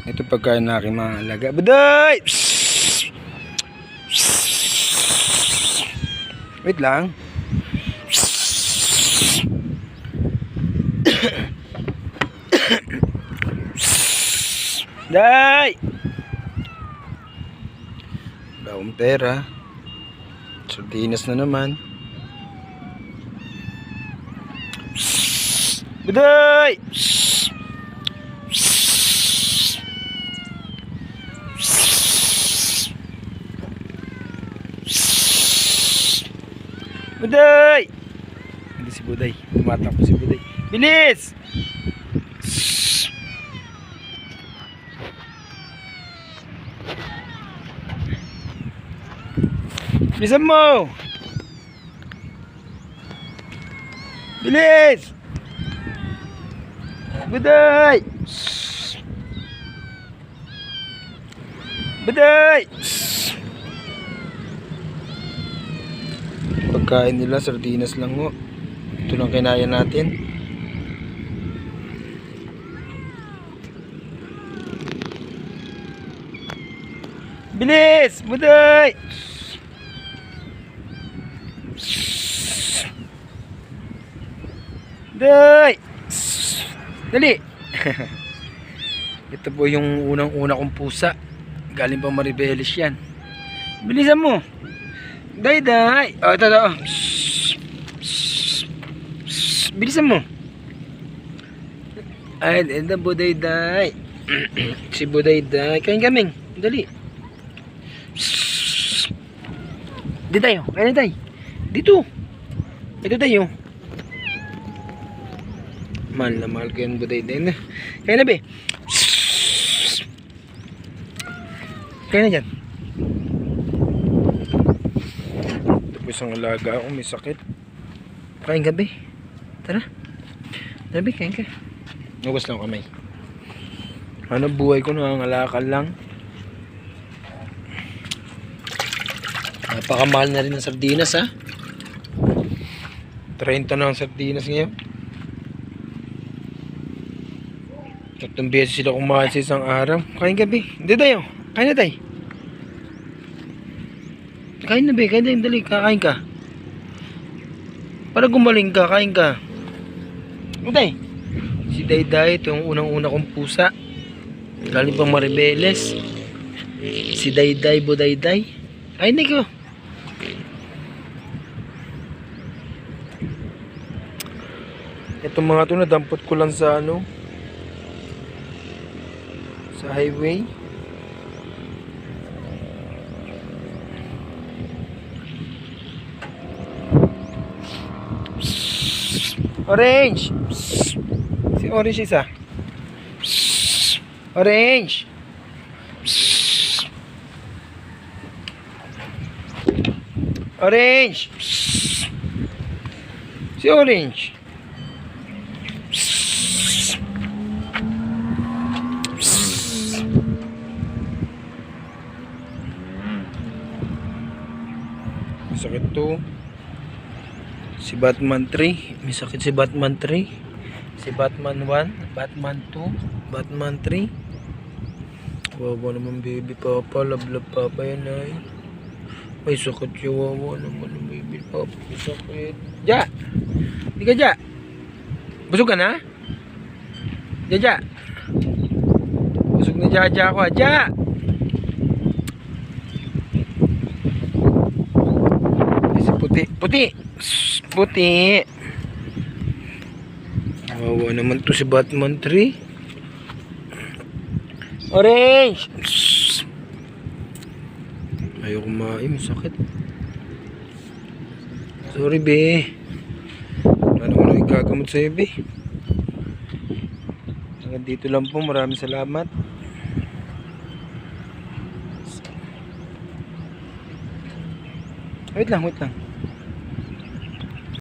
Ito pagkain na aking mga alaga. Buday! Wait lang. Day! Wala akong pera. Sardinas na naman. Buday! Buday! Hindi si Buday. Tumatakbo si Buday. Bilis! Bilisan mo! Bilis! Buday! Buday! Pagkain nila sardinas lang ho. Ito lang kinaya natin. Bilis! Buday! Buday! Dali! Ito po yung unang-una kong pusa. Galing pa Maribeles yan. Bilisan mo! Day, day! Oh, ito, ito. Bilisan mo! Ay, ito, Buday, day. Si Buday, day. Kain kaming. Dali. Dito tayo. Kain na tayo. Dito. Ito tayo. Mahal na mahal ko yung Buday, day. Kain na, be. Kain na dyan. Isang alaga ako may sakit. Kain ka, be. Tara. Tara, be, kain ka. Nugas lang kamay. Ano buhay ko, nangangalakal lang. Napakamahal na rin ng sardinas, ha. 30 na ang sardinas ngayon. 3 beses sila kumain sa isang araw. Kain ka, be. Hindi tayo. Kain na tayo. Kain na, be. Kain na, dali. Kakain ka. Para gumaling ka, kain ka. Utay. Si Dayday, ito yung unang-una kong pusa. Galing pang Maribeles. Si Dayday, Budayday. Kain na ko. Itong mga ito, nadampot ko lang sa ano, sa highway. Orange! Si Orange isa. Orange! Orange! Si Orange! Sakit to. Si Batman 3, may sakit si Batman 3, si Batman 1, Batman 2, Batman 3. Wawa naman baby papa, love papa yan ay. May sakit yung wawa naman ng baby papa, may sakit. Ja! Hindi ka ja! Busog ka na? Ja ja! Busog na ja ako ha, ja! Ay si puti, puti! Puti. Wawa naman to si Batman 3. Orange. Ayaw kumain, sakit. Sorry, be. Ano ko nang ikagamot sa'yo, be. Hanggang dito lang po. Maraming salamat. Wait lang, wait lang.